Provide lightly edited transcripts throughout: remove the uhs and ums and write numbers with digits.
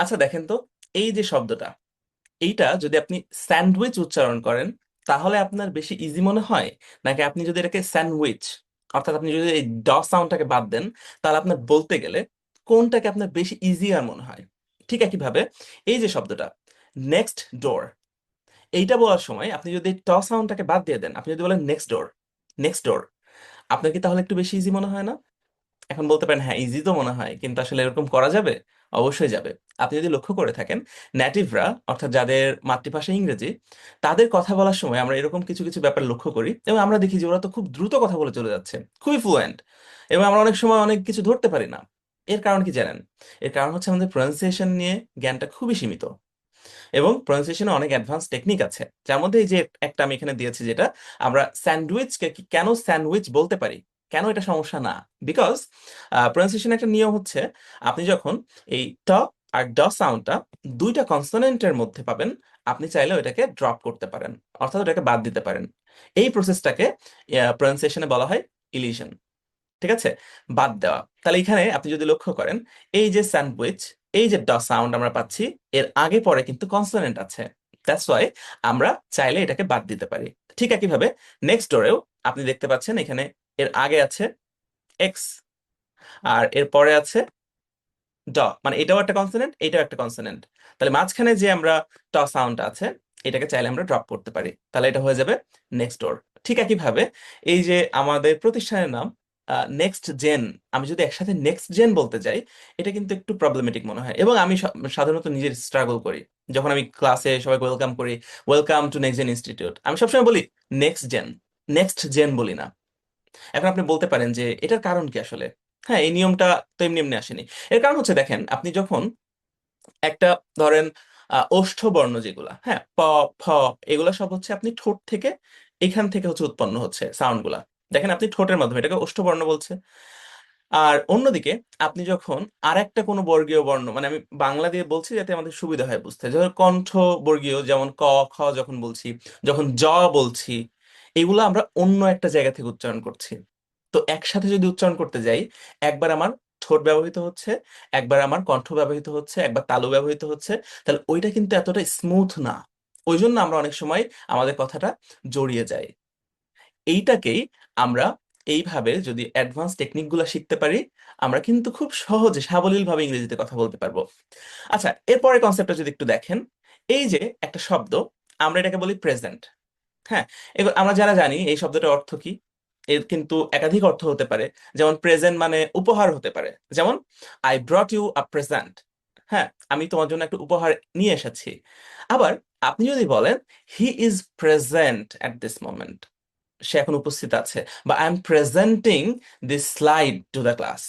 আচ্ছা দেখেন তো, এই যে শব্দটা, এইটা যদি আপনি স্যান্ডউইচ উচ্চারণ করেন তাহলে আপনার বেশি ইজি মনে হয়, নাকি আপনি যদি এটাকে স্যান্ডউইচ অর্থাৎ আপনি যদি এই ড সাউন্ডটাকে বাদ দেন তাহলে আপনার বলতে গেলে কোনটাকে আপনার বেশি ইজিয়ার মনে হয়? ঠিক একইভাবে এই যে শব্দটা নেক্সট ডোর, এইটা বলার সময় আপনি যদি ট সাউন্ডটাকে বাদ দিয়ে দেন, আপনি যদি বলেন নেক্সট ডোর, নেক্সট ডোর, আপনার কি তাহলে একটু বেশি ইজি মনে হয় না? এখন বলতে পারেন হ্যাঁ ইজি তো মনে হয়, কিন্তু আসলে এরকম করা যাবে? অবশ্যই যাবে। আপনি যদি লক্ষ্য করে থাকেন, নেটিভরা অর্থাৎ যাদের মাতৃভাষা ইংরেজি, তাদের কথা বলার সময় আমরা এরকম কিছু কিছু ব্যাপার লক্ষ্য করি এবং আমরা দেখি যে ওরা তো খুব দ্রুত কথা বলে চলে যাচ্ছে, খুবই ফ্লুয়েন্ট, এবং আমরা অনেক সময় অনেক কিছু ধরতে পারি না। এর কারণ কি জানেন? এর কারণ হচ্ছে আমাদের প্রনাউন্সিয়েশন নিয়ে জ্ঞানটা খুবই সীমিত, এবং প্রনাউন্সিয়েশনে অনেক অ্যাডভান্স টেকনিক আছে, যার মধ্যে এই যে একটা আমি এখানে দিয়েছি, যেটা আমরা স্যান্ডউইচকে কেন স্যান্ডউইচ বলতে পারি, কেন এটা সমস্যা না। বিকজ প্রনাউন্সিয়েশন একটা নিয়ম হচ্ছে, আপনি যখন এই ট আর ড সাউন্ডটা দুইটা কনসোনেন্টের মধ্যে পাবেন, আপনি চাইলে ওইটাকে ড্রপ করতে পারেন, অর্থাৎ ওটাকে বাদ দিতে পারেন। এই প্রসেসটাকে প্রনাউন্সিয়েশনে বলা হয় ইলিশন। ঠিক আছে, বাদ দেওয়া। তাহলে এখানে আপনি যদি লক্ষ্য করেন, এই যে স্যান্ডউইচ, এই যে ড সাউন্ড আমরা পাচ্ছি, এর আগে পরে কিন্তু কনসোনেন্ট আছে, দ্যাটস ওয়াই আমরা চাইলে এটাকে বাদ দিতে পারি। ঠিক একইভাবে নেক্সট ডোরেও আপনি দেখতে পাচ্ছেন এখানে এর আগে আছে এক্স, আর এর পরে আছে ড, মানে এটাও একটা কনসোনেন্ট, এটাও একটা কনসোনেন্ট। তাহলে মাঝখানে যে আমরা ট সাউন্ড আছে, এটাকে চাইলে আমরা ড্রপ করতে পারি, তাহলে এটা হয়ে যাবে নেক্সট ডোর। ঠিক একইভাবে এই যে আমাদের প্রতিষ্ঠানের নাম নেক্সট জেন, আমি যদি একসাথে নেক্সট জেন বলতে যাই, এটা কিন্তু একটু প্রবলেমেটিক মনে হয়, এবং আমি সাধারণত নিজের স্ট্রাগল করি যখন আমি ক্লাসে সবাইকে ওয়েলকাম করি, welcome to next gen institute, আমি সবসময় বলি নেক্সট জেন, নেক্সট জেন বলি না। এখন আপনি বলতে পারেন যে এটার কারণ কি আসলে? হ্যাঁ, এই নিয়মটা তো এমনি এমনি আসেনি। এর কারণ হচ্ছে দেখেন, আপনি যখন একটা ধরেন ওষ্ঠ বর্ণ যেগুলা, হ্যাঁ, প, ফ, এগুলা সব হচ্ছে আপনি ঠোঁট থেকে, এখান থেকে হচ্ছে উৎপন্ন হচ্ছে সাউন্ড গুলা। দেখেন আপনি ঠোঁটের মাধ্যমে এটাকে ওষ্ঠ বর্ণ বলছে। আর অন্যদিকে আপনি যখন আর একটা কোনো বর্গীয় বর্ণ, মানে আমি বাংলা দিয়ে বলছি যাতে আমাদের সুবিধা হয় বুঝতে, যখন কণ্ঠ বর্গীয় যেমন ক, খ যখন বলছি, যখন জ বলছি, এগুলো আমরা অন্য একটা জায়গা থেকে উচ্চারণ করছি। তো একসাথে যদি উচ্চারণ করতে যাই, একবার আমার ঠোঁট ব্যবহৃত হচ্ছে, একবার আমার কণ্ঠ ব্যবহৃত হচ্ছে, একবার তালু ব্যবহৃত হচ্ছে, তাহলে ওইটা কিন্তু এতটা স্মুথ না। ওই জন্য আমরা অনেক সময় আমাদের কথাটা জড়িয়ে যাই। এইটাকেই আমরা এইভাবে যদি অ্যাডভান্স টেকনিক গুলা শিখতে পারি, আমরা কিন্তু খুব সহজে সাবলীল ভাবে ইংরেজিতে কথা বলতে পারবো। আচ্ছা, এরপরে কনসেপ্টটা যদি একটু দেখেন, এই যে একটা শব্দ, আমরা এটাকে বলি প্রেজেন্ট। হ্যাঁ, এবার আমরা যারা জানি এই শব্দটার অর্থ কি, এর কিন্তু একাধিক অর্থ হতে পারে। যেমন প্রেজেন্ট মানে উপহার হতে পারে, যেমন I brought you a present, হ্যাঁ, আমি তোমার জন্য একটা উপহার নিয়ে এসেছি। আবার আপনি যদি বলেন he is present at this moment, সে এখন উপস্থিত আছে, বা I am presenting this slide to the class,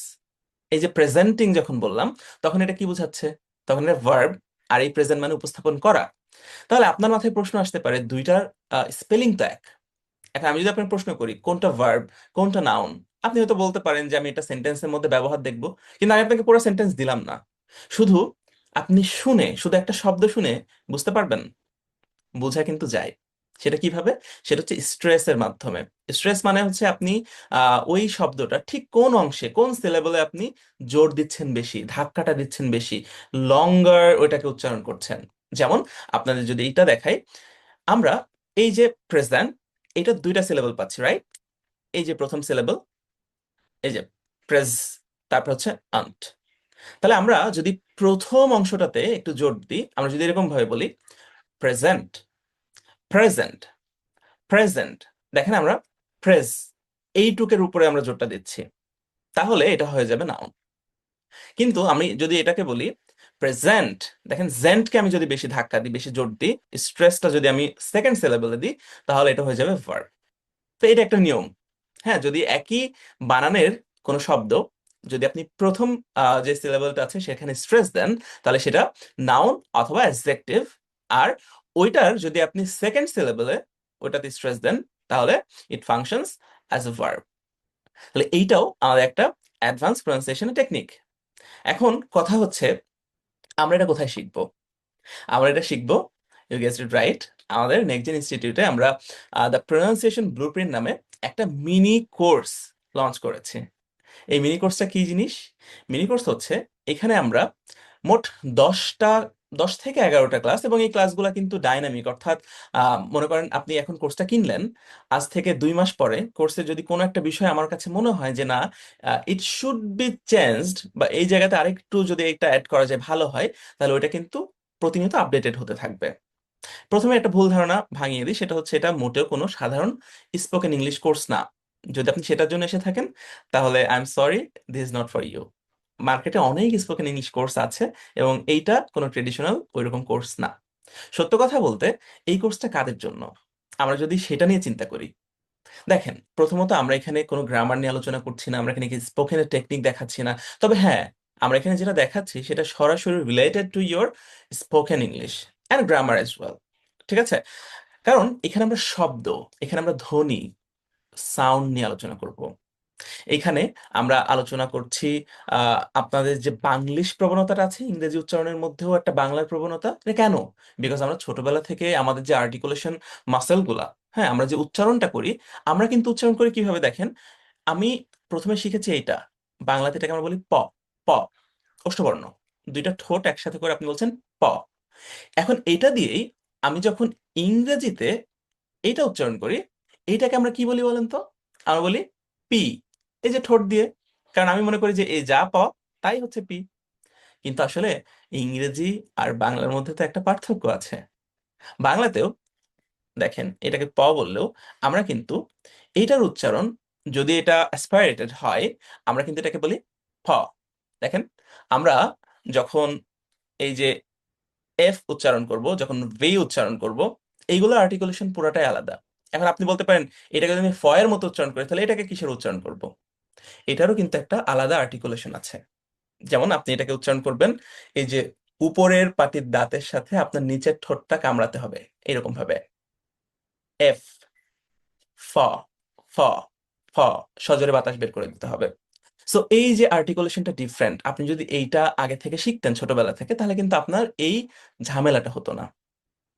এই যে প্রেজেন্টিং যখন বললাম, তখন এটা কি বোঝাচ্ছে? তখন এটা ভার্ব, আর এই প্রেজেন্ট মানে উপস্থাপন করা। তাহলে আপনার মাথায় প্রশ্ন আসতে পারে, দুইটার স্পেলিং তো এক। এখন আমি যদি আপনার প্রশ্ন করি কোনটা ভার্ব কোনটা নাউন, আপনি হয়তো বলতে পারেন যে আমি এটা সেন্টেন্সের মধ্যে ব্যবহার দেখবো, কিন্তু আমি আপনাকে পুরো সেন্টেন্স দিলাম না। শুধু আপনি শুনে, শুধু একটা শব্দ শুনে বুঝতে পারবেন? বোঝা কিন্তু যায়। সেটা কিভাবে? সেটা হচ্ছে স্ট্রেসের মাধ্যমে। স্ট্রেস মানে হচ্ছে আপনি ওই শব্দটা ঠিক কোন অংশে, কোন সিলেবলে আপনি জোর দিচ্ছেন বেশি, ধাক্কাটা দিচ্ছেন বেশি, লঙ্গার ওইটাকে উচ্চারণ করছেন। যেমন আপনাদের যদি এইটা দেখাই, আমরা এই যে প্রেজেন্ট, এটা দুইটা সিলেবল পাচ্ছি, রাইট? এই যে প্রথম সিলেবল, এই যে প্রেজ, তারপর হচ্ছে আন্ট। তাহলে আমরা যদি প্রথম অংশটাতে একটু জোর দিই, আমরা যদি এরকম ভাবে বলি প্রেজেন্ট, প্রেজেন্ট, প্রেজেন্ট, দেখেন আমরা প্রেজ, এইটুকের উপরে আমরা জোরটা দিচ্ছি, তাহলে এটা হয়ে যাবে নাউন। কিন্তু আমি যদি এটাকে বলি প্রেজেন্ট, দেখেন জেন্টকে আমি যদি বেশি ধাক্কা দিই, বেশি জোর দিই, স্ট্রেসটা যদি আমি সেকেন্ড সিলেবলে দিই, তাহলে এটা হয়ে যাবে ভার্ব। তো এটা একটা নিয়ম। হ্যাঁ, যদি একই বানানের কোনো শব্দ, যদি আপনি প্রথম যে সিলেবলটা আছে সেখানে স্ট্রেস দেন, তাহলে সেটা নাউন অথবা অ্যাডজেক্টিভ। আর ওইটার যদি আপনি সেকেন্ড সিলেবলে ওইটাতে স্ট্রেস দেন, তাহলে ইট ফাংশনস অ্যাজ এ ভার্ব। তাহলে এইটাও আমাদের একটা অ্যাডভান্স প্রনাউন্সিয়েশনের টেকনিক। এখন কথা হচ্ছে, আমরা এটা কোথায় শিখবো? আমরা এটা শিখবো, ইউ গেসড ইট রাইট, আমাদের নেক্সট জেন ইনস্টিটিউটে আমরা দ্য প্রনাউন্সিয়েশন ব্লুপ্রিন্ট নামে একটা মিনি কোর্স লঞ্চ করেছি। এই মিনি কোর্সটা কি জিনিস? মিনি কোর্স হচ্ছে, এখানে আমরা মোট 10টা, 10 থেকে 11টা ক্লাস, এবং এই ক্লাসগুলো কিন্তু ডাইনামিক, অর্থাৎ মনে করেন আপনি এখন কোর্সটা কিনলেন, আজ থেকে 2 মাস পরে কোর্সে যদি কোনো একটা বিষয় আমার কাছে মনে হয় যে না, ইট শুড বি চেঞ্জড, বা এই জায়গাতে আরেকটু যদি এটা অ্যাড করা যায় ভালো হয়, তাহলে ওইটা কিন্তু প্রতিনিয়ত আপডেটেড হতে থাকবে। প্রথমে একটা ভুল ধারণা ভাঙিয়ে দিই, সেটা হচ্ছে এটা মোটেও কোনো সাধারণ স্পোকেন ইংলিশ কোর্স না। যদি আপনি সেটার জন্য এসে থাকেন, তাহলে I am sorry, this is not for you. মার্কেটে অনেক স্পোকেন ইংলিশ কোর্স আছে, এবং এইটা কোনো ট্রেডিশনাল ওইরকম কোর্স না। সত্য কথা বলতে, এই কোর্সটা কাদের জন্য, আমরা যদি সেটা নিয়ে চিন্তা করি, দেখেন, প্রথমত আমরা এখানে কোনো গ্রামার নিয়ে আলোচনা করছি না, আমরা এখানে স্পোকেনের টেকনিক দেখাচ্ছি না। তবে হ্যাঁ, আমরা এখানে যেটা দেখাচ্ছি সেটা সরাসরি related to your spoken English and grammar as well. ঠিক আছে? কারণ এখানে আমরা শব্দ, এখানে আমরা ধ্বনি, সাউন্ড নিয়ে আলোচনা করব। এখানে আমরা আলোচনা করছি আপনাদের যে বাংলিশ প্রবণতাটা আছে, ইংরেজি উচ্চারণের মধ্যেও একটা বাংলার প্রবণতা। এটা কেন? বিকজ আমরা ছোটবেলা থেকে আমাদের যে আর্টিকুলেশন মাসেল গুলা, হ্যাঁ, আমরা যে উচ্চারণটা করি, আমরা কিন্তু উচ্চারণ করি কিভাবে দেখেন। আমি প্রথমে শিখেছি এইটা, বাংলাতে এটাকে আমরা বলি প। প, ওষ্ঠবর্ণ, দুইটা ঠোঁট একসাথে করে আপনি বলছেন প। এখন এটা দিয়েই আমি যখন ইংরেজিতে এইটা উচ্চারণ করি, এইটাকে আমরা কি বলি বলেন তো? আমরা বলি পি, এই যে ঠোঁট দিয়ে। কারণ আমি মনে করি যে এই যা প, তাই হচ্ছে পি। কিন্তু আসলে ইংরেজি আর বাংলার মধ্যে তো একটা পার্থক্য আছে। বাংলাতেও দেখেন, এটাকে প বললেও আমরা কিন্তু এইটার উচ্চারণ, যদি এটা অ্যাসপাইরেটেড হয়, আমরা কিন্তু এটাকে বলি ফ। দেখেন, আমরা যখন এই যে এফ উচ্চারণ করব, যখন ভি উচ্চারণ করব, এইগুলো আর্টিকুলেশন পুরাটাই আলাদা। এখন আপনি বলতে পারেন, এটাকে যদি আমি ফ এর মতো উচ্চারণ করি, তাহলে এটাকে কিসের উচ্চারণ করব? এটারও কিন্তু একটা আলাদা আর্টিকুলেশন আছে। যেমন আপনি এটাকে উচ্চারণ করবেন, এই যে উপরের পাটির দাঁতের সাথে আপনার নিচের ঠোঁটটা কামড়াতে হবে, এরকম ভাবে, এফ, ফ, ফ, ফ, সজোরে বাতাস বের করে দিতে হবে। সো এই যে আর্টিকুলেশনটা ডিফারেন্ট, আপনি যদি এইটা আগে থেকে শিখতেন ছোটবেলা থেকে, তাহলে কিন্তু আপনার এই ঝামেলাটা হতো না।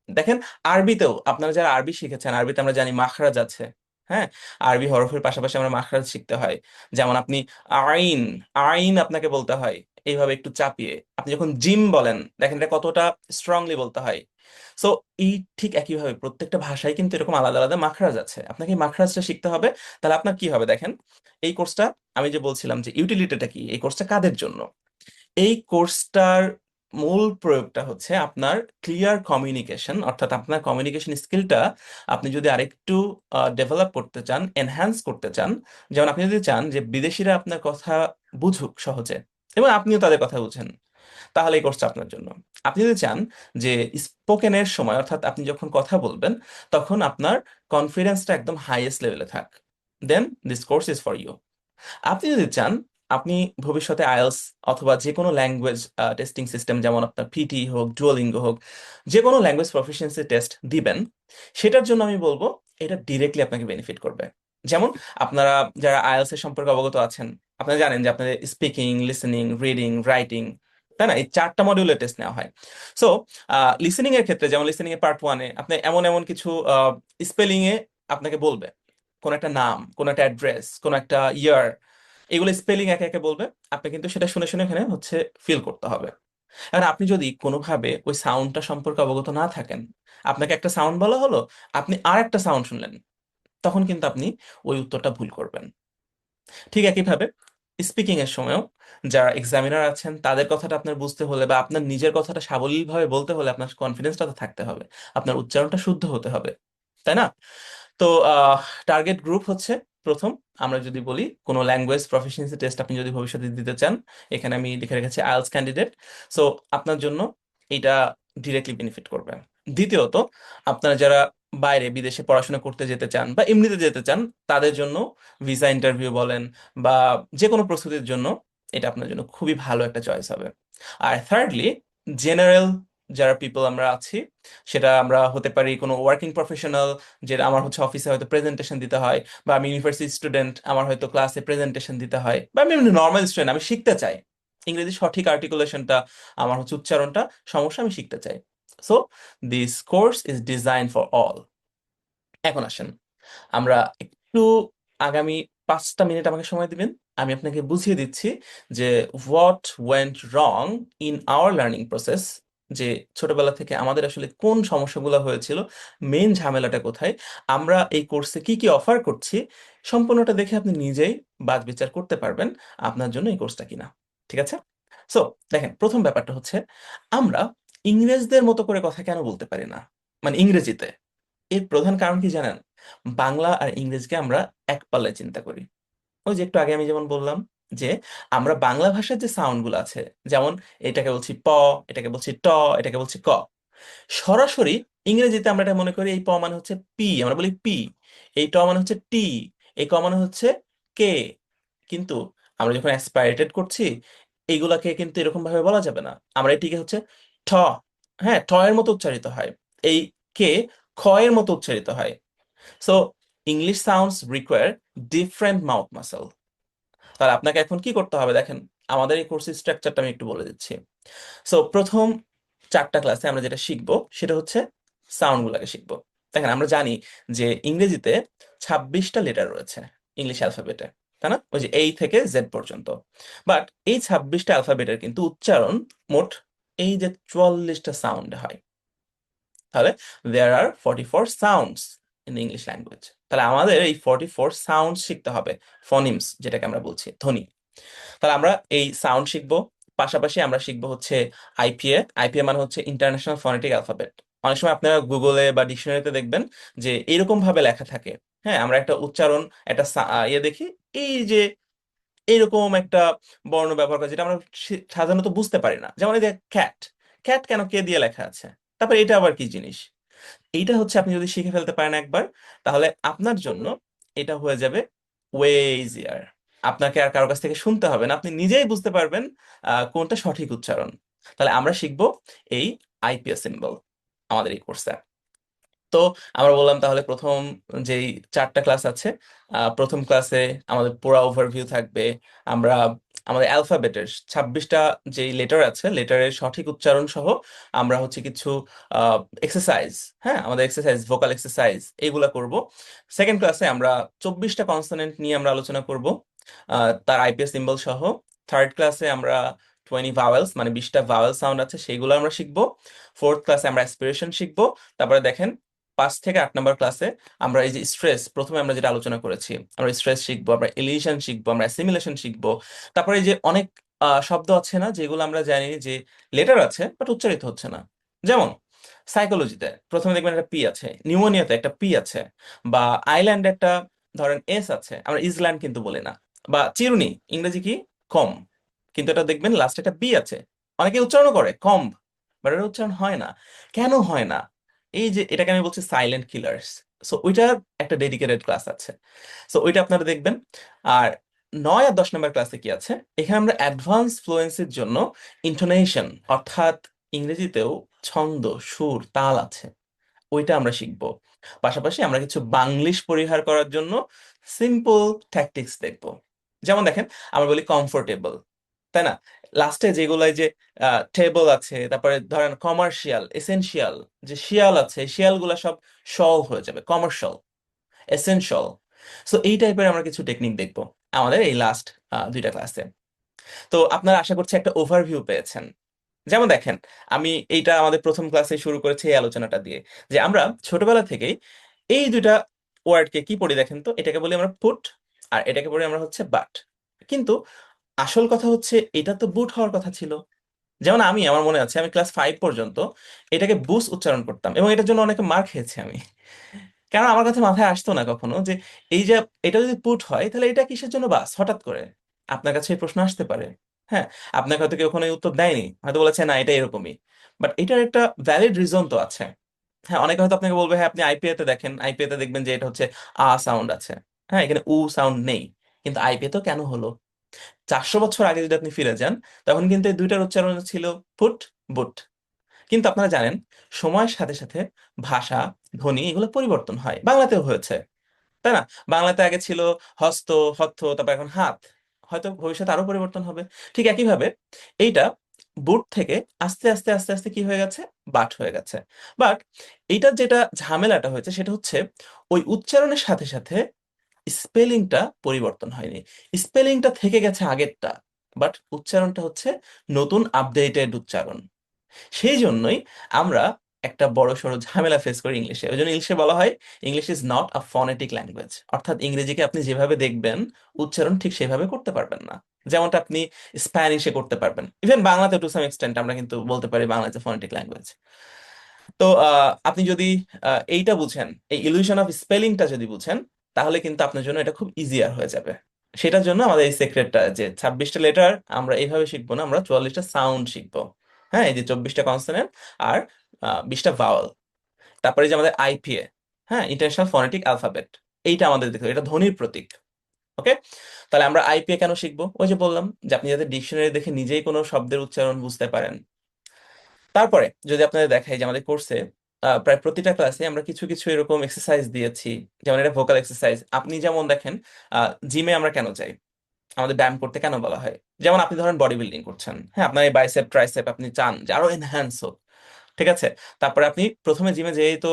দেখেন, আরবিতেও আপনারা যারা আরবি শিখেছেন, আরবিতে আমরা জানি মাখরাজ আছে। হ্যাঁ, আরবি হরফের পাশাপাশি আমরা মাখরাজ শিখতে হয়। যেমন আপনি আইন, আইন আপনাকে বলতে হয় এইভাবে একটু চাপিয়ে। আপনি যখন জিম বলেন, দেখেন এটা কতটা স্ট্রংলি বলতে হয়। সো এই ঠিক একইভাবে প্রত্যেকটা ভাষায় কিন্তু এরকম আলাদা আলাদা মাখরাজ আছে, আপনাকে এই মাখরাজটা শিখতে হবে। তাহলে আপনার কি হবে দেখেন, এই কোর্সটা, আমি যে বলছিলাম যে ইউটিলিটিটা কি, এই কোর্সটা কাদের জন্য? এই কোর্সটার মূল প্রয়োগটা হচ্ছে আপনার ক্লিয়ার কমিউনিকেশন, অর্থাৎ আপনার কমিউনিকেশন স্কিলটা আপনি যদি আরেকটু ডেভেলপ করতে চান, এনহ্যান্স করতে চান। যেমন আপনি যদি চান যে বিদেশিরা আপনার কথা বুঝুক সহজে, এবং আপনিও তাদের কথা বুঝেন, তাহলে এই কোর্সটা আপনার জন্য। আপনি যদি চান যে স্পোকেনের সময়, অর্থাৎ আপনি যখন কথা বলবেন, তখন আপনার কনফিডেন্সটা একদম হাইয়েস্ট লেভেলে থাক, then this course is for you. আপনি যদি চান আপনি ভবিষ্যতে আইএলটিএস অথবা যে কোনো ল্যাঙ্গুয়েজ টেস্টিং সিস্টেম, যেমন আপনার পিটি হোক, ডুওলিঙ্গো হোক, যে কোনো ল্যাঙ্গুয়েজ প্রফিসিয়েন্সি টেস্ট দিবেন, সেটার জন্য আমি বলবো এটা ডিরেক্টলি আপনাকে বেনিফিট করবে। যেমন আপনারা যারা আইএলটিএস এর সম্পর্কে অবগত আছেন, আপনারা জানেন যে আপনাদের স্পিকিং, লিসেনিং, রিডিং, রাইটিং, তাই না, এই 4টা মডিউলের টেস্ট নেওয়া হয়। সো লিসেনিং এর ক্ষেত্রে, যেমন লিসেনিং এর পার্ট 1-এ আপনি এমন এমন কিছু স্পেলিং এ আপনাকে বলবে, কোন একটা নাম, কোন একটা অ্যাড্রেস, কোন একটা ইয়ার, এগুলো স্পেলিং একে একে বলবে। আপনি কিন্তু সেটা শুনে শুনে এখানে হচ্ছে ফিল করতে হবে। আর আপনি যদি কোনোভাবে ওই সাউন্ডটা সম্পর্কে অবগত না থাকেন, আপনাকে একটা সাউন্ড বলা হলো, আপনি আর একটা সাউন্ড শুনলেন, তখন কিন্তু আপনি ওই উত্তরটা ভুল করবেন। ঠিক একইভাবে স্পিকিং এর সময়ও যারা এক্সামিনার আছেন, তাদের কথাটা আপনার বুঝতে হলে বা আপনার নিজের কথাটা সাবলীলভাবে বলতে হলে, আপনার কনফিডেন্সটা তো থাকতে হবে, আপনার উচ্চারণটা শুদ্ধ হতে হবে, তাই না? তো টার্গেট গ্রুপ হচ্ছে, প্রথম, আমরা যদি বলি কোনো ল্যাঙ্গুয়েজ প্রফিসিয়েন্সি টেস্ট আপনি যদি ভবিষ্যতে দিতে চান, এখানে আমি লিখে রেখেছি আইএলটিএস ক্যান্ডিডেট। সো আপনার জন্য এটা ডিরেক্টলি বেনিফিট করবে। দ্বিতীয়ত, আপনারা যারা বাইরে বিদেশে পড়াশোনা করতে যেতে চান বা এমনিতে যেতে চান, তাদের জন্য ভিসা ইন্টারভিউ বলেন বা যে কোনো প্রস্তুতির জন্য এটা আপনার জন্য খুবই ভালো একটা চয়েস হবে। আর থার্ডলি, জেনারেল যারা পিপল আমরা আছি, সেটা আমরা হতে পারি কোনো ওয়ার্কিং প্রফেশনাল, যেটা আমার হচ্ছে অফিসে হয়তো প্রেজেন্টেশন দিতে হয়, বা আমি ইউনিভার্সিটি স্টুডেন্ট, আমার হয়তো ক্লাসে প্রেজেন্টেশন দিতে হয়, বা আমি নর্মাল স্টুডেন্ট, আমি শিখতে চাই ইংরেজি সঠিক আর্টিকুলেশনটা, আমার হচ্ছে উচ্চারণটা সমস্যা, আমি শিখতে চাই। So this course is design for all. এখন আসেন আমরা একটু আগামী 5টা মিনিট আমাকে সময় দিবেন, আমি আপনাকে বুঝিয়ে দিচ্ছি যে what went wrong in our learning process, যে ছোটবেলা থেকে আমাদের আসলে কোন সমস্যাগুলো হয়েছিল, মেন ঝামেলাটা কোথায়, আমরা এই কোর্সে কি কি অফার করছি, সম্পূর্ণটা দেখে আপনি নিজেই বাছ বিচার করতে পারবেন আপনার জন্য এই কোর্সটা কিনা। ঠিক আছে? সো দেখেন, প্রথম ব্যাপারটা হচ্ছে আমরা ইংরেজদের মতো করে কথা কেন বলতে পারি না, মানে ইংরেজিতে। এর প্রধান কারণ কি জানেন? বাংলা আর ইংরেজিকে আমরা এক পাল্লায় চিন্তা করি। ওই যে একটু আগে আমি যেমন বললাম যে আমরা বাংলা ভাষার যে সাউন্ড গুলো আছে, যেমন এটাকে বলছি প, এটাকে বলছি ট, এটাকে বলছি ক, সরাসরি ইংরেজিতে আমরা এটা মনে করি এই প মানে হচ্ছে পি, আমরা বলি পি। এই ট মানে হচ্ছে টি, এই ক মানে হচ্ছে কে। কিন্তু আমরা যখন অ্যাসপাইরেটেড করছি, এইগুলাকে কিন্তু এরকম ভাবে বলা যাবে না। আমরা এটিকে হচ্ছে ঠ, হ্যাঁ, ঠ এর মতো উচ্চারিত হয়। এই কে খ এর মতো উচ্চারিত হয়। So English sounds require different mouth muscle. তাহলে আপনাকে এখন কি করতে হবে দেখেন, আমাদের এই কোর্সের স্ট্রাকচারটা আমি একটু বলে দিচ্ছি। সো প্রথম 4টা ক্লাসে আমরা যেটা শিখবো সেটা হচ্ছে সাউন্ড গুলাকে শিখবো। দেখেন, আমরা জানি যে ইংরেজিতে 26টা লেটার রয়েছে ইংলিশ অ্যালফাবেটে, তাই না? ওই যে এই থেকে জেড পর্যন্ত। বাট এই 26টা অ্যালফাবেটের কিন্তু উচ্চারণ মোট এই যে 44টা সাউন্ড হয়। তাহলে দেয়ার আর 44 সাউন্ডস ইন ইংলিশ ল্যাঙ্গুয়েজ। তাহলে আমাদের এই 44 সাউন্ড শিখতে হবে, ফনিমস যেটাকে আমরা বলছি, ধ্বনি। তাহলে আমরা এই সাউন্ড শিখবো, পাশাপাশি আমরা শিখবো হচ্ছে আইপিএ। আইপিএ মানে হচ্ছে ইন্টারন্যাশনাল ফনেটিক অ্যালফাবেট। অনেক সময় আপনারা গুগলে বা ডিকশনারিতে দেখবেন যে এরকম ভাবে লেখা থাকে। হ্যাঁ, আমরা একটা উচ্চারণ, একটা ইয়ে দেখি, এই যে এইরকম একটা বর্ণ ব্যবহার করে যেটা আমরা সাধারণত বুঝতে পারি না। যেমন এই যে ক্যাট, ক্যাট কেন কে দিয়ে লেখা আছে, তারপর এটা আবার কি জিনিস। এইটা হচ্ছে আপনি যদি শিখে ফেলতে পারেন একবার, তাহলে আপনার জন্য এটা হয়ে যাবে ওয়ে ইজিয়ার। আপনাকে আর কারো কাছ থেকে শুনতে হবে না, আপনি নিজেই বুঝতে পারবেন কোনটা সঠিক উচ্চারণ। তাহলে আমরা শিখবো এই আইপিএস সিম্বল আমাদের এই কোর্সে। তো আমরা বললাম তাহলে প্রথম যেই 4টা ক্লাস আছে, প্রথম ক্লাসে আমাদের পুরো ওভারভিউ থাকবে। আমরা আমাদের অ্যালফাবেটের 26টা যেই লেটার আছে, লেটারের সঠিক উচ্চারণ সহ আমরা হচ্ছে কিছু এক্সারসাইজ, হ্যাঁ, আমাদের এক্সারসাইজ, ভোকাল এক্সারসাইজ এইগুলা করব। সেকেন্ড ক্লাসে আমরা 24টা কনসোনেন্ট নিয়ে আমরা আলোচনা করব, তার আইপিএস সিম্বল সহ। থার্ড ক্লাসে আমরা 20 ভাওয়েলস, মানে 20টা ভাওয়েল সাউন্ড আছে, সেইগুলো আমরা শিখবো। ফোর্থ ক্লাসে আমরা অ্যাসপিরেশন শিখবো। তারপরে দেখেন 5 থেকে 8 নম্বর ক্লাসে আমরা এই যে স্ট্রেস, প্রথমে আমরা যেটা আলোচনা করেছি, আমরা স্ট্রেস শিখবো, আমরা এলিয়েশন শিখবো, আমরা অ্যাসিমিলেশন শিখবো। তারপরে এই যে অনেক শব্দ আছে না যেগুলো আমরা জানি যে লেটার আছে বাট উচ্চারিত হচ্ছে না, যেমন সাইকোলজিতে প্রথমে দেখবেন একটা পি আছে, নিউমোনিয়াতে একটা পি আছে, বা আইল্যান্ডে একটা ধরেন এস আছে, আমরা ইসল্যান্ড কিন্তু বলি না। বা চিরুনি, ইংরেজি কি, কম, কিন্তু এটা দেখবেন লাস্টে একটা বি আছে, অনেকে উচ্চারণ করে কম, বাট এটা উচ্চারণ হয় না। কেন হয় না? এই যে এটাকে আমি বলছি সাইলেন্ট কিলার্স। সো ওইটার একটা ডেডিকেটেড ক্লাস আছে, সো ওইটা আপনারা দেখবেন। আর 9 আর 10 নম্বর ক্লাসে কি আছে, এখানে আমরা অ্যাডভান্স ফ্লুয়েন্সির জন্য ইন্টোনেশন, অর্থাৎ ইংরেজিতেও ছন্দ, সুর, তাল আছে, ওইটা আমরা শিখবো। পাশাপাশি আমরা কিছু বাংলিশ পরিহার করার জন্য সিম্পল ট্যাকটিক্স দেখবো। যেমন দেখেন, আমরা বলি কমফোর্টেবল, তাই না? লাস্টে যেগুলো এই যে টেবল আছে, তারপরে ধরেন কমার্শিয়াল, এসেনশিয়াল, যে শিয়াল আছে, শিয়াল গুলা সব শল হয়ে যাবে, কমার্শিয়াল, এসেনশিয়াল। সো এই টাইপের আমরা কিছু টেকনিক দেখবো আমাদের এই লাস্ট 2টা ক্লাসে। তো আপনারা আশা করছি একটা ওভারভিউ পেয়েছেন। যেমন দেখেন, আমি এইটা আমাদের প্রথম ক্লাসে শুরু করেছি এই আলোচনাটা দিয়ে, যে আমরা ছোটবেলা থেকেই এই 2টা ওয়ার্ডকে কি পড়ি দেখেন তো, এটাকে বলি আমরা পুট, আর এটাকে বলি আমরা হচ্ছে বাট। কিন্তু আসল কথা হচ্ছে এটা তো বুট হওয়ার কথা ছিল। যেমন আমি, আমার মনে আছে আমি ক্লাস 5 পর্যন্ত এটাকে বুস উচ্চারণ করতাম, এবং এটার জন্য অনেকে মার খেয়েছি আমি। কারণ আমার কাছে মাথায় আসতো না কখনো যে এই যে এটা যদি পুট হয় তাহলে এটা কিসের জন্য বাস হঠাৎ করে। আপনার কাছে এই প্রশ্ন আসতে পারে, হ্যাঁ, আপনাকে হয়তো কেউ কোনো উত্তর দেয়নি, হয়তো বলেছে না এটা এরকমই, বাট এটার একটা ভ্যালিড রিজন তো আছে। হ্যাঁ, অনেকে হয়তো আপনাকে বলবে হ্যাঁ আপনি আইপিএ তে দেখেন, আইপিএ তে দেখবেন যে এটা হচ্ছে সাউন্ড আছে, হ্যাঁ, এখানে সাউন্ড নেই। কিন্তু আইপিএ তো কেন হলো? 400 বছর আগে যদি আপনি ফিরে যান, তখন কিন্তু এই 2টার উচ্চারণ ছিল ফুট, বুট। কিন্তু আপনারা জানেন, সময়ের সাথে সাথে ভাষা, ধ্বনি এগুলো পরিবর্তন হয়, বাংলাতেও হয়েছে, তাই না? বাংলাতে আগে ছিল হস্ত, হত্থ, তারপর এখন হাত, হয়তো ভবিষ্যতে আরো পরিবর্তন হবে। ঠিক একইভাবে এইটা বুট থেকে আস্তে আস্তে আস্তে আস্তে কি হয়ে গেছে, বাট হয়ে গেছে। বাট এইটার যেটা ঝামেলাটা হয়েছে সেটা হচ্ছে ওই উচ্চারণের সাথে সাথে স্পেলিংটা পরিবর্তন হয়নি, স্পেলিংটা থেকে গেছে আগেরটা, বাট উচ্চারণটা হচ্ছে নতুন আপডেটেড উচ্চারণ। সেই জন্যই আমরা একটা বড় সড়ো ঝামেলা ফেস করি ইংলিশে। ওই জন্য ইংলিশে বলা হয় English is not a phonetic language, অর্থাৎ ইংরেজিকে আপনি যেভাবে দেখবেন উচ্চারণ ঠিক সেভাবে করতে পারবেন না, যেমনটা আপনি স্প্যানিশে করতে পারবেন। ইভেন বাংলাতে টু সাম এক্সটেন্ট আমরা কিন্তু বলতে পারি বাংলা ইজ ফনেটিক ল্যাঙ্গুয়েজ। তো আপনি যদি এইটা বুঝেন, এই ইলিউশন অফ স্পেলিংটা যদি বুঝেন, তাহলে কিন্তু আপনার জন্য এটা খুব ইজিয়ার হয়ে যাবে। সেটার জন্য আমাদের এই সিক্রেটটা যে 26টা লেটার আমরা এইভাবে শিখবো না, আমরা 44টা সাউন্ড শিখবো। হ্যাঁ, এই যে 24টা কনসোনেন্ট আর 20টা ভাওয়াল। তারপরে যে আমাদের আইপিএ, হ্যাঁ, ইন্টারন্যাশনাল ফনেটিক অ্যালফাবেট, এইটা আমাদের দেখতে হবে, এটা ধ্বনির প্রতীক। ওকে, তাহলে আমরা আইপিএ কেন শিখবো? ওই যে বললাম যে আপনি যাতে ডিকশনারি দেখে নিজেই কোনো শব্দের উচ্চারণ বুঝতে পারেন। তারপরে যদি আপনাদের দেখাই যে আমাদের কোর্সে প্রায় প্রতিটা ক্লাসে আমরা কিছু কিছু এরকম এক্সারসাইজ দিয়েছি। যেমন এটা ভোকাল এক্সারসাইজ। আপনি যেমন দেখেন জিমে আমরা কেন যাই, আমাদের ব্যায়াম করতে কেন বলা হয়? যেমন আপনি ধরেন বডি বিল্ডিং করছেন, হ্যাঁ, আপনার এই বাইসেপ ট্রাইসেপ আপনি চান যে আরো এনহ্যান্স হোক, ঠিক আছে? তারপরে আপনি প্রথমে জিমে যেই তো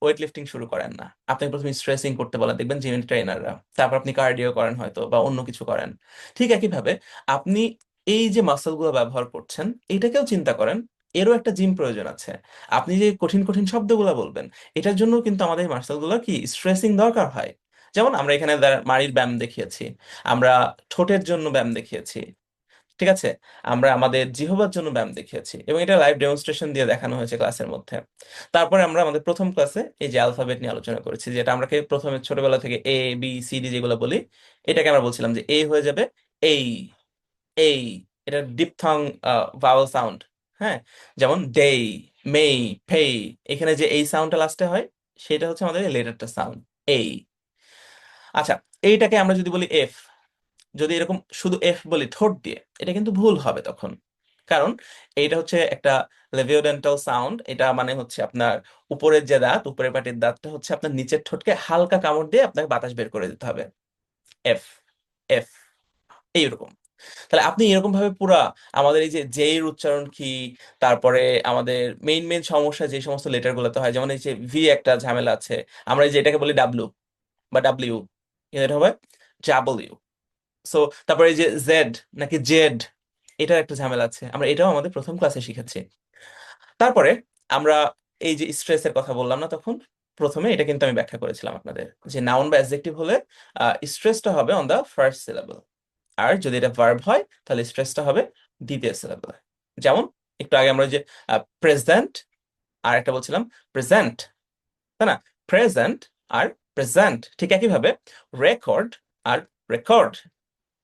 ওয়েট লিফটিং শুরু করেন না, আপনি প্রথমে স্ট্রেচিং করতে বলেন, দেখবেন জিমের ট্রেনাররা। তারপর আপনি কার্ডিও করেন হয়তো বা অন্য কিছু করেন। ঠিক একইভাবে আপনি এই যে মাসল গুলো ব্যবহার করছেন, এটাকেও চিন্তা করেন, এরও একটা জিম প্রয়োজন আছে। আপনি যে কঠিন কঠিন শব্দগুলো বলবেন, এটার জন্য কিন্তু আমাদের মাসল গুলো কি স্ট্রেচিং দরকার হয়। যেমন আমরা এখানে মাড়ির ব্যায়াম দেখিয়েছি, আমরা ঠোঁটের জন্য ব্যায়াম দেখিয়েছি, ঠিক আছে, আমরা আমাদের জিহ্বার জন্য ব্যায়াম দেখিয়েছি, এবং এটা লাইভ ডেমনস্ট্রেশন দিয়ে দেখানো হয়েছে ক্লাসের মধ্যে। তারপরে আমরা আমাদের প্রথম ক্লাসে এই যে অ্যালফাবেট নিয়ে আলোচনা করেছি, যেটা আমরা প্রথমে ছোটবেলা থেকে এ বি সি ডি যেগুলো বলি, এটাকে আমরা বলছিলাম যে এ হয়ে যাবে এই, এই, এটা ডিপথং ভাওয়েল সাউন্ড। হ্যাঁ, যেমন ডেই, মেই, ফেই, এখানে যে এই সাউন্ডটা লাস্টে হয়, সেটা হচ্ছে আমাদের লেটারটা সাউন্ড, এই। আচ্ছা, এইটাকে আমরা যদি বলি এফ, যদি এরকম শুধু এফ বলি ঠোঁট দিয়ে, এটা কিন্তু ভুল হবে তখন। কারণ এইটা হচ্ছে একটা লেভিওডেন্টাল সাউন্ড। এটা মানে হচ্ছে আপনার উপরের যে দাঁত, উপরের পাটির দাঁতটা হচ্ছে আপনার নিচের ঠোঁটকে হালকা কামড় দিয়ে আপনাকে বাতাস বের করে দিতে হবে। এফ, এফ, এইরকম। তাহলে আপনি এরকম ভাবে পুরা আমাদের এই যে এর উচ্চারণ কি, তারপরে আমাদের মেইন মেইন সমস্যা যে সমস্ত লেটার গুলোতে হয়, যেমন এই যে ভি একটা ঝামেলা আছে, আমরা এই যে এটাকে বলি ডাব্লু বা ডাব্লিউ, এটা হবে ডাব্লিউ। সো তারপরে এই যে জেড নাকি জেড, এটার একটা ঝামেলা আছে, আমরা এটাও আমাদের প্রথম ক্লাসে শিখেছি। তারপরে আমরা এই যে স্ট্রেসের কথা বললাম না তখন, প্রথমে এটা কিন্তু আমি ব্যাখ্যা করেছিলাম আপনাদের, যে নাউন বা অ্যাডজেক্টিভ হলে স্ট্রেসটা হবে অন দা ফার্স্ট সিলেবল, আর যদি এটা ভার্ব হয় তাহলে স্ট্রেসটা হবে দ্বিতীয় সিলেবলে। যেমন একটু আগে আমরা ওই যে প্রেজেন্ট আর একটা বলছিলাম প্রেজেন্ট, তাই না? প্রেজেন্ট আর প্রেজেন্ট ঠিক একইভাবে। রেকর্ড আর রেকর্ড,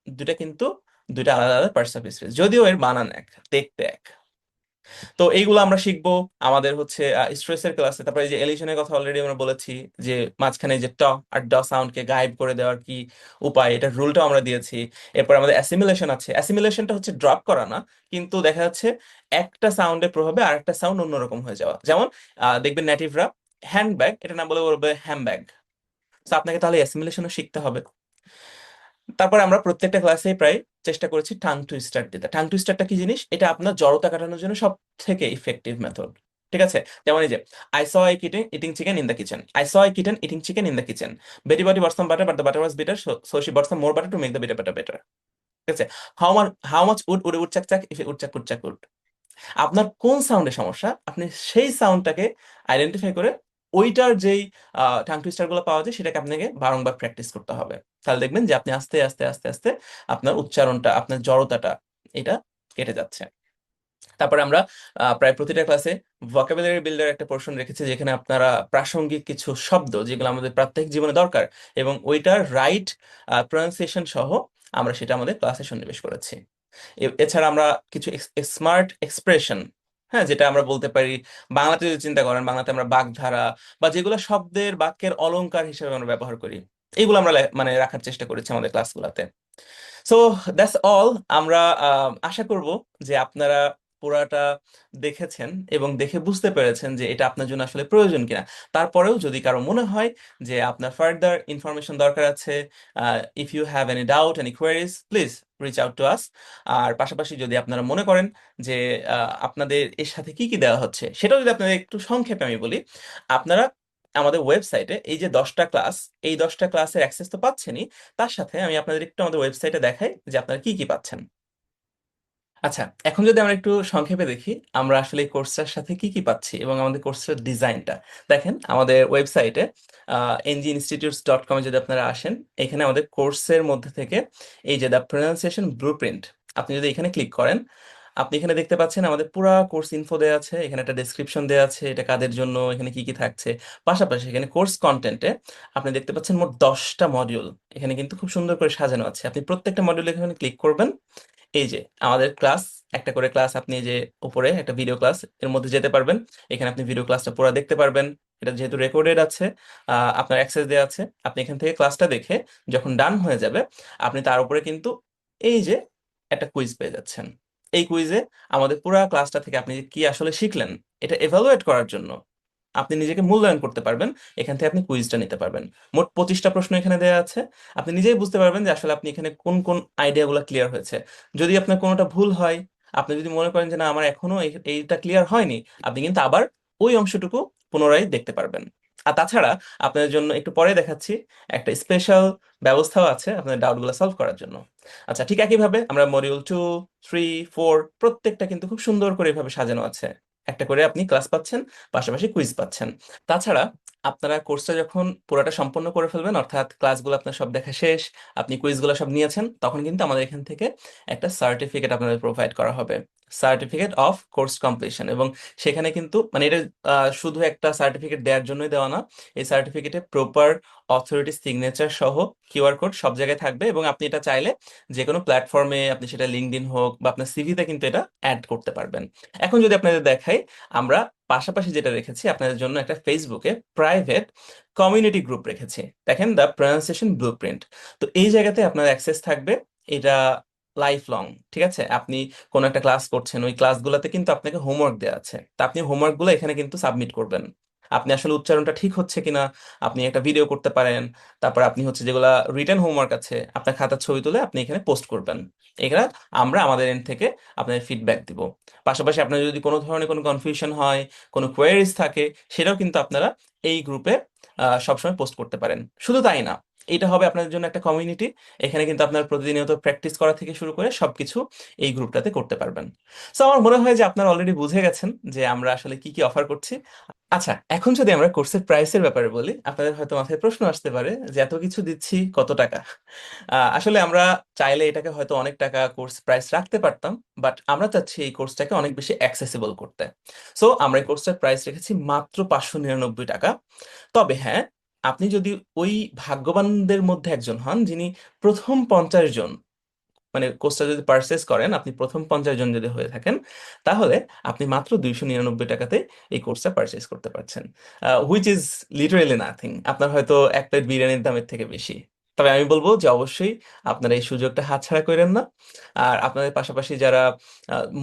দুটা কিন্তু দুইটা আলাদা আলাদা পার্টস অফ স্পিচ, যদিও এর বানান এক, দেখতে এক। তো এইগুলো আমরা শিখবো আমাদের হচ্ছে স্ট্রেসের ক্লাসে। তারপরে এই যে এলিশনের কথা অলরেডি আমরা বলেছি, যে মাঝখানে যে ট আর ড সাউন্ডকে গায়েব করে দেওয়ার কি উপায়, এটা রুলটাও আমরা দিয়েছি। এরপর আমাদের অ্যাসিমিলেশন আছে। অ্যাসিমিলেশনটা হচ্ছে ড্রপ করা না, কিন্তু দেখা যাচ্ছে একটা সাউন্ডের প্রভাবে আরেকটা সাউন্ড অন্যরকম হয়ে যাওয়া। যেমন দেখবেন নেটিভরা হ্যান্ডব্যাগ এটা না বলে বলবে হ্যামব্যাগ। তো আপনাকে তাহলে অ্যাসিমিলেশনও শিখতে হবে। তারপর আমরা প্রত্যেকটা ক্লাসে প্রায় চেষ্টা করেছি টাং টুইস্টার দিতে। টাং টুইস্টারটা কি জিনিস? এটা আপনার জড়তা কাটানোর জন্য সব থেকে ইফেক্টিভ মেথড, ঠিক আছে? যেমন এই যে I saw I kitten eating chicken in the kitchen, I saw I kitten eating chicken in the kitchen, Betty Botter bought some butter but the butter was bitter, so she bought some more butter to make the bitter butter better, ঠিক আছে? How much wood would woodchuck chuck if would চাক would চাক wood. আপনার কোন সাউন্ডের সমস্যা, আপনি সেই সাউন্ডটাকে আইডেন্টিফাই করে ওইটার যেই টাং টুইস্টার গুলো পাওয়া যায় সেটাকে আপনাকে বারংবার প্র্যাকটিস করতে হবে। তাহলে দেখবেন যে আপনি আস্তে আস্তে আস্তে আস্তে আপনার উচ্চারণটা, আপনার জড়তাটা, এটা কেটে যাচ্ছে। তারপরে আমরা প্রায় প্রতিটা ক্লাসে ভোকাবুলারি বিল্ডার একটা পোর্শন রেখেছি, যেখানে আপনারা প্রাসঙ্গিক কিছু শব্দ যেগুলো আমাদের প্রাত্যহিক জীবনে দরকার, এবং ওইটার রাইট প্রনাউন্সিয়েশন সহ আমরা সেটা আমাদের ক্লাসে সন্নিবেশ করেছি। এছাড়া আমরা কিছু স্মার্ট এক্সপ্রেশন, হ্যাঁ, যেটা আমরা বলতে পারি, বাংলাতে যদি চিন্তা করেন, বাংলাতে আমরা বাগধারা বা যেগুলো শব্দের বাক্যের অলংকার হিসেবে আমরা ব্যবহার করি, এগুলো আমরা মানে রাখার চেষ্টা করেছি আমাদের ক্লাসগুলোতে। So that's all. আমরা আশা করব যে আপনারা পুরাটা দেখেছেন এবং দেখে বুঝতে পেরেছেন যে এটা আপনার জন্য আসলে প্রয়োজন কিনা। তারপরেও যদি কারো মনে হয় যে আপনার ফার্দার ইনফরমেশন দরকার আছে, if you have any doubt any queries, please reach out to us. আর পাশাপাশি যদি আপনারা মনে করেন যে আপনাদের এর সাথে কি কি দেওয়া হচ্ছে, সেটাও যদি আপনাদের একটু সংক্ষেপে আমি বলি। আপনারা আমাদের ওয়েবসাইটে এই যে 10টা ক্লাস, এই 10টা ক্লাসের অ্যাক্সেস তো পাচ্ছেনই, তার সাথে আমি আপনাদের একটু আমাদের ওয়েবসাইটে দেখাই যে আপনারা কি কি পাচ্ছেন। আচ্ছা, এখন যদি আমরা একটু সংক্ষেপে দেখি আমরা আসলে এই কোর্সটার সাথে কি কি পাচ্ছি এবং আমাদের কোর্সের ডিজাইনটা দেখেন। আমাদের ওয়েবসাইটে ngInstitutes.com এ যদি আপনারা আসেন, এখানে আমাদের কোর্সের মধ্যে থেকে এই যে দ্য প্রনাউন্সিয়েশন ব্লুপ্রিন্ট, আপনি যদি এখানে ক্লিক করেন, আপনি এখানে দেখতে পাচ্ছেন আমাদের পুরা কোর্স ইনফো দেওয়া আছে, এখানে একটা ডেসক্রিপশন দেওয়া আছে, এটা কাদের জন্য, এখানে কি কি থাকছে। পাশাপাশি এখানে কোর্স কন্টেন্টে আপনি দেখতে পাচ্ছেন মোট 10টা মডিউল এখানে কিন্তু খুব সুন্দর করে সাজানো আছে। আপনি প্রত্যেকটা মডিউলে এখানে ক্লিক করবেন, এই যে আমাদের ক্লাস, একটা করে ক্লাস, আপনি এই যে উপরে একটা ভিডিও ক্লাস এর মধ্যে যেতে পারবেন, এখানে আপনি ভিডিও ক্লাসটা পুরো দেখতে পারবেন। এটা যেহেতু রেকর্ডেড আছে, আপনার অ্যাক্সেস দেওয়া আছে, আপনি এখান থেকে ক্লাসটা দেখে যখন ডান হয়ে যাবে, আপনি তার উপরে কিন্তু এই যে একটা কুইজ পেয়ে যাচ্ছেন। এই কুইজে আমাদের পুরো ক্লাসটা থেকে আপনি কি আসলে শিখলেন এটা এভালুয়েট করার জন্য আপনি নিজেকে মূল্যায়ন করতে পারবেন। এখান থেকে আপনি কুইজটা নিতে পারবেন। মোট 25টা প্রশ্ন এখানে দেওয়া আছে। আপনি নিজেই বুঝতে পারবেন যে আসলে আপনি এখানে কোন কোন আইডিয়াগুলো ক্লিয়ার হয়েছে। যদি আপনার কোনোটা ভুল হয়, আপনি যদি মনে করেন যে না আমার এখনো এইটা ক্লিয়ার হয়নি, আপনি কিন্তু আবার ওই অংশটুকু পুনরায় দেখতে পারবেন। আর তাছাড়া আপনাদের জন্য একটু পরে দেখাচ্ছি একটা স্পেশাল ব্যবস্থাও আছে আপনাদের ডাউটগুলো সলভ করার জন্য। আচ্ছা, ঠিক একইভাবে আমরা মডিউল 2, 3, 4 প্রত্যেকটা কিন্তু খুব সুন্দর করে এভাবে সাজানো আছে। একটা করে আপনি ক্লাস পাচ্ছেন, পাশাপাশি কুইজ পাচ্ছেন। তাছাড়া আপনারা কোর্সটা যখন পুরোটা সম্পন্ন করে ফেলবেন, অর্থাৎ ক্লাসগুলো আপনার সব দেখা শেষ, আপনি কুইজগুলো সব নিয়েছেন, তখন কিন্তু আমাদের এখান থেকে একটা সার্টিফিকেট আপনাদের প্রোভাইড করা হবে, সার্টিফিকেট অফ কোর্স কমপ্লিশন। এবং সেখানে কিন্তু মানে এটা শুধু একটা সার্টিফিকেট দেওয়ার জন্যই দেওয়া না, এই সার্টিফিকেটে প্রপার অথরিটি সিগনেচার সহ কিউআর কোড সব জায়গায় থাকবে, এবং আপনি এটা চাইলে যে কোনো প্ল্যাটফর্মে, আপনি সেটা লিঙ্কডইন হোক বা আপনার সিভিতে কিন্তু এটা অ্যাড করতে পারবেন। এখন যদি আপনাদের দেখাই, আমরা পাশাপাশি যেটা রেখেছি আপনাদের জন্য একটা ফেসবুকে প্রাইভেট কমিউনিটি গ্রুপ রেখেছি। দেখেন দ্য প্রনাউন্সিয়েশন ব্লুপ্রিন্ট। তো এই জায়গাতে আপনার অ্যাক্সেস থাকবে, এটা লাইফ লং, ঠিক আছে? আপনি কোন একটা ক্লাস করছেন, ওই ক্লাসগুলোতে কিন্তু আপনাকে হোমওয়ার্ক দেওয়া আছে, তা আপনি হোমওয়ার্কগুলো এখানে কিন্তু সাবমিট করবেন। আপনি আসলে উচ্চারণটা ঠিক হচ্ছে কিনা আপনি একটা ভিডিও করতে পারেন। তারপর আপনি হচ্ছে যেগুলা রিটেন হোমওয়ার্ক আছে, আপনার খাতার ছবি তুলে আপনি এখানে পোস্ট করবেন। এখানে আমরা আমাদের এন্ড থেকে আপনাদের ফিডব্যাক দিব। পাশাপাশি আপনার যদি কোনো ধরনের কোনো কনফিউশন হয়, কোনো কোয়েরিজ থাকে, সেটাও কিন্তু আপনারা এই গ্রুপে সবসময় পোস্ট করতে পারেন। শুধু তাই না, এটা হবে আপনাদের জন্য একটা কমিউনিটি। এখানে কিন্তু আপনার প্রতিনিয়ত প্র্যাকটিস করা থেকে শুরু করে সবকিছু এই গ্রুপটাতে করতে পারবেন। সো আমার মনে হয় যে আপনারা অলরেডি বুঝে গেছেন যে আমরা আসলে কি কি অফার করছি। আচ্ছা, এখন যদি আমরা কোর্সের প্রাইসের ব্যাপারে বলি, আপনাদের হয়তো মাথায় প্রশ্ন আসতে পারে যে এত কিছু দিচ্ছি কত টাকা। আসলে আমরা চাইলে এটাকে হয়তো অনেক টাকা কোর্স প্রাইস রাখতে পারতাম, বাট আমরা চাচ্ছি এই কোর্সটাকে অনেক বেশি অ্যাক্সেসিবল করতে। সো আমরা এই কোর্সটার প্রাইস রেখেছি মাত্র 599 টাকা। তবে হ্যাঁ, আপনি যদি ওই ভাগ্যবানদের মধ্যে একজন হন যিনি প্রথম 50 জন, মানে কোর্সটা যদি পারচেস করেন, আপনি প্রথম 50 জন যদি হয়ে থাকেন, তাহলে আপনি মাত্র 299 টাকাতে এই কোর্সটা পারচেস করতে পারছেন, হুইচ ইজ লিটারেলি নাথিং। আপনার হয়তো এক প্লেট বিরিয়ানির দামের থেকে বেশি। তবে আমি বলবো যে অবশ্যই আপনারা এই সুযোগটা হাতছাড়া করেন না। আর আপনাদের পাশাপাশি যারা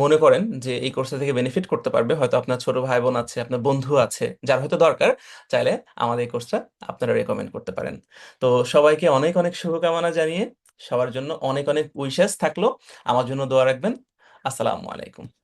মনে করেন যে এই কোর্সটা থেকে বেনিফিট করতে পারবে, হয়তো আপনার ছোট ভাই বোন আছে, আপনার বন্ধু আছে যার হয়তো দরকার, চাইলে আমাদের এই কোর্সটা আপনারা রেকমেন্ড করতে পারেন। তো সবাইকে অনেক অনেক শুভকামনা জানিয়ে সবার জন্য অনেক অনেক উইশেস থাকলো। আমার জন্য দোয়া রাখবেন। আসসালামু আলাইকুম।